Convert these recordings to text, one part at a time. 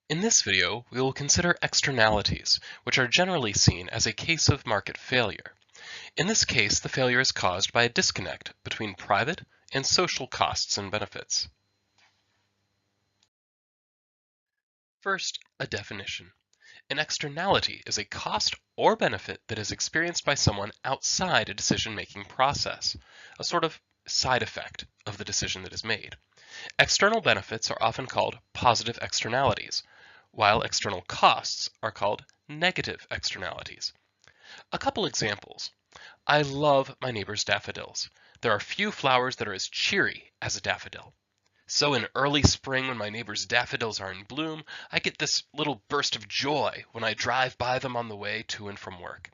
In this video, we will consider externalities, which are generally seen as a case of market failure. In this case, the failure is caused by a disconnect between private and social costs and benefits. First, a definition. An externality is a cost or benefit that is experienced by someone outside a decision-making process, a sort of side effect of the decision that is made. External benefits are often called positive externalities, while external costs are called negative externalities. A couple examples. I love my neighbor's daffodils. There are few flowers that are as cheery as a daffodil. So in early spring, when my neighbor's daffodils are in bloom, I get this little burst of joy when I drive by them on the way to and from work.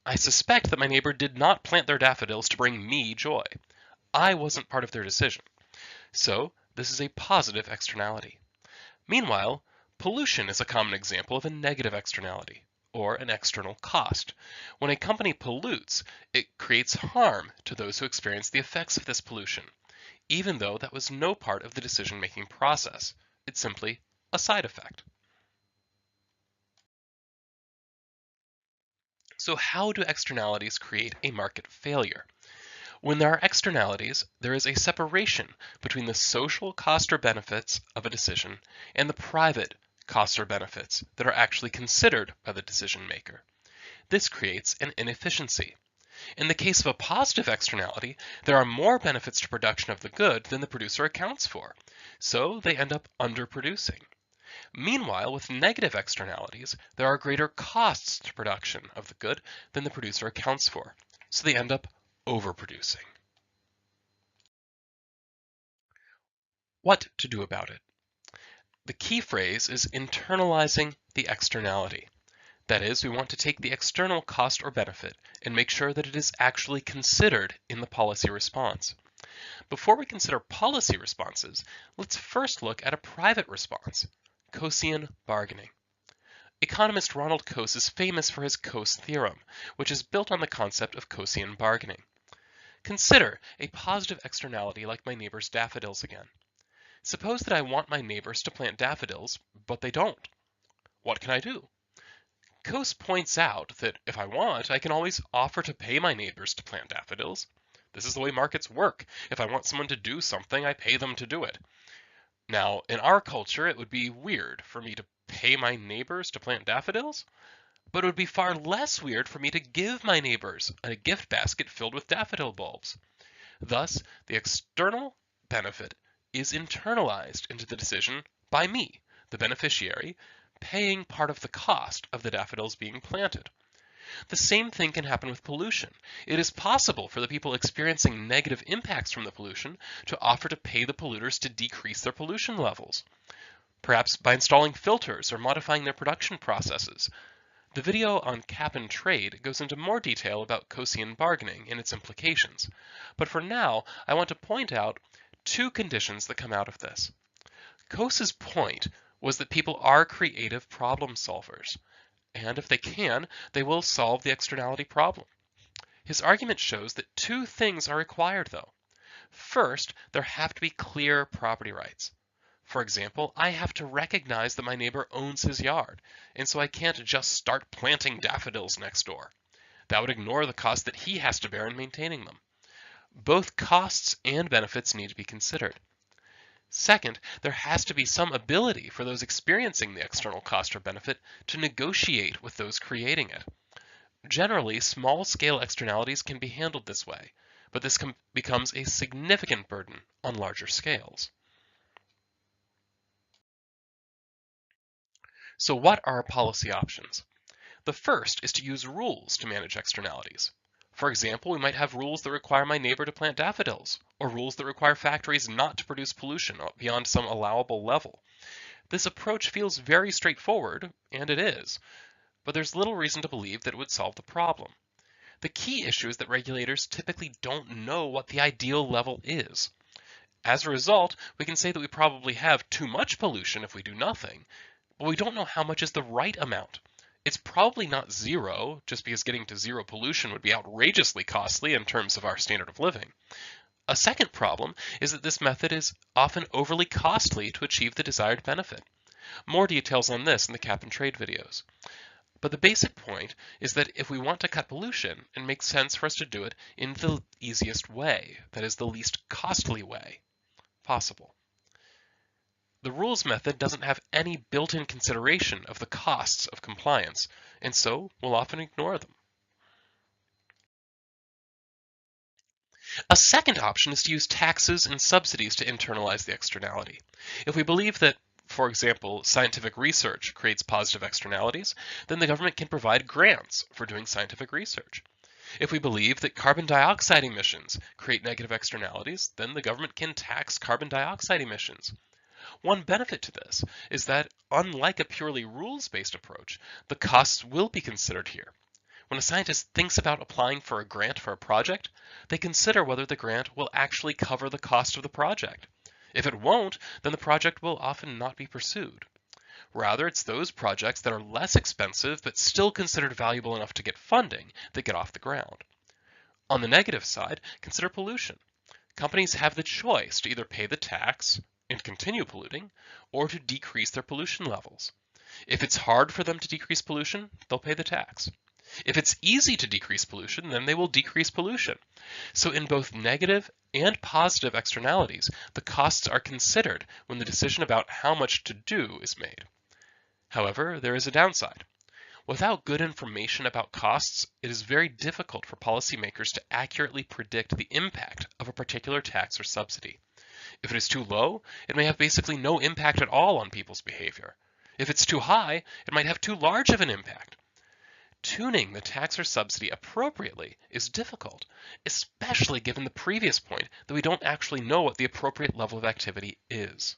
I suspect that my neighbor did not plant their daffodils to bring me joy. I wasn't part of their decision. So this is a positive externality. Meanwhile, pollution is a common example of a negative externality, or an external cost. When a company pollutes, it creates harm to those who experience the effects of this pollution, even though that was no part of the decision-making process. It's simply a side effect. So how do externalities create a market failure? When there are externalities, there is a separation between the social cost or benefits of a decision and the private costs or benefits that are actually considered by the decision maker. This creates an inefficiency. In the case of a positive externality, there are more benefits to production of the good than the producer accounts for, so they end up underproducing. Meanwhile, with negative externalities, there are greater costs to production of the good than the producer accounts for, so they end up overproducing. What to do about it? The key phrase is internalizing the externality. That is, we want to take the external cost or benefit and make sure that it is actually considered in the policy response. Before we consider policy responses, let's first look at a private response, Coasian bargaining. Economist Ronald Coase is famous for his Coase theorem, which is built on the concept of Coasian bargaining. Consider a positive externality like my neighbor's daffodils again. Suppose that I want my neighbors to plant daffodils, but they don't. What can I do? Coase points out that if I want, I can always offer to pay my neighbors to plant daffodils. This is the way markets work. If I want someone to do something, I pay them to do it. Now, in our culture, it would be weird for me to pay my neighbors to plant daffodils, but it would be far less weird for me to give my neighbors a gift basket filled with daffodil bulbs. Thus, the external benefit is internalized into the decision by me, the beneficiary, paying part of the cost of the daffodils being planted. The same thing can happen with pollution. It is possible for the people experiencing negative impacts from the pollution to offer to pay the polluters to decrease their pollution levels, perhaps by installing filters or modifying their production processes. The video on cap and trade goes into more detail about Coasian bargaining and its implications, but for now I want to point out two conditions that come out of this. Coase's point was that people are creative problem solvers, and if they can, they will solve the externality problem. His argument shows that two things are required, though. First, there have to be clear property rights. For example, I have to recognize that my neighbor owns his yard, and so I can't just start planting daffodils next door. That would ignore the cost that he has to bear in maintaining them. Both costs and benefits need to be considered. Second, there has to be some ability for those experiencing the external cost or benefit to negotiate with those creating it. Generally, small-scale externalities can be handled this way, but this becomes a significant burden on larger scales. So what are our policy options? The first is to use rules to manage externalities. For example, we might have rules that require my neighbor to plant daffodils, or rules that require factories not to produce pollution beyond some allowable level. This approach feels very straightforward, and it is, but there's little reason to believe that it would solve the problem. The key issue is that regulators typically don't know what the ideal level is. As a result, we can say that we probably have too much pollution if we do nothing, but we don't know how much is the right amount. It's probably not zero, just because getting to zero pollution would be outrageously costly in terms of our standard of living. A second problem is that this method is often overly costly to achieve the desired benefit. More details on this in the cap and trade videos. But the basic point is that if we want to cut pollution, it makes sense for us to do it in the easiest way, that is, the least costly way possible. The rules method doesn't have any built-in consideration of the costs of compliance, and so we'll often ignore them. A second option is to use taxes and subsidies to internalize the externality. If we believe that, for example, scientific research creates positive externalities, then the government can provide grants for doing scientific research. If we believe that carbon dioxide emissions create negative externalities, then the government can tax carbon dioxide emissions. One benefit to this is that, unlike a purely rules-based approach, the costs will be considered here. When a scientist thinks about applying for a grant for a project, they consider whether the grant will actually cover the cost of the project. If it won't, then the project will often not be pursued. Rather, it's those projects that are less expensive but still considered valuable enough to get funding that get off the ground. On the negative side, consider pollution. Companies have the choice to either pay the tax and continue polluting, or to decrease their pollution levels. If it's hard for them to decrease pollution, they'll pay the tax. If it's easy to decrease pollution, then they will decrease pollution. So in both negative and positive externalities, the costs are considered when the decision about how much to do is made. However, there is a downside. Without good information about costs, it is very difficult for policymakers to accurately predict the impact of a particular tax or subsidy. If it is too low, it may have basically no impact at all on people's behavior. If it's too high, it might have too large of an impact. Tuning the tax or subsidy appropriately is difficult, especially given the previous point that we don't actually know what the appropriate level of activity is.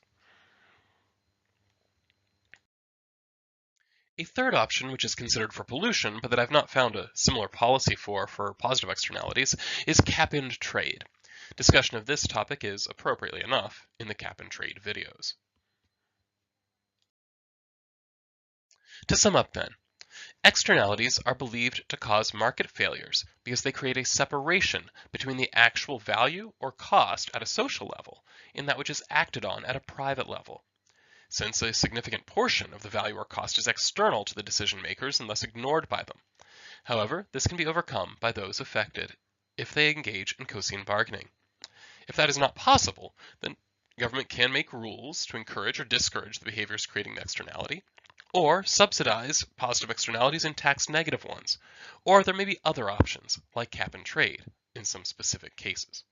A third option, which is considered for pollution, but that I've not found a similar policy for positive externalities, is cap and trade. Discussion of this topic is, appropriately enough, in the cap and trade videos. To sum up then, externalities are believed to cause market failures because they create a separation between the actual value or cost at a social level and that which is acted on at a private level. Since a significant portion of the value or cost is external to the decision makers and thus ignored by them. However, this can be overcome by those affected if they engage in Coasian bargaining. If that is not possible, then government can make rules to encourage or discourage the behaviors creating the externality, or subsidize positive externalities and tax negative ones, or there may be other options, like cap and trade, in some specific cases.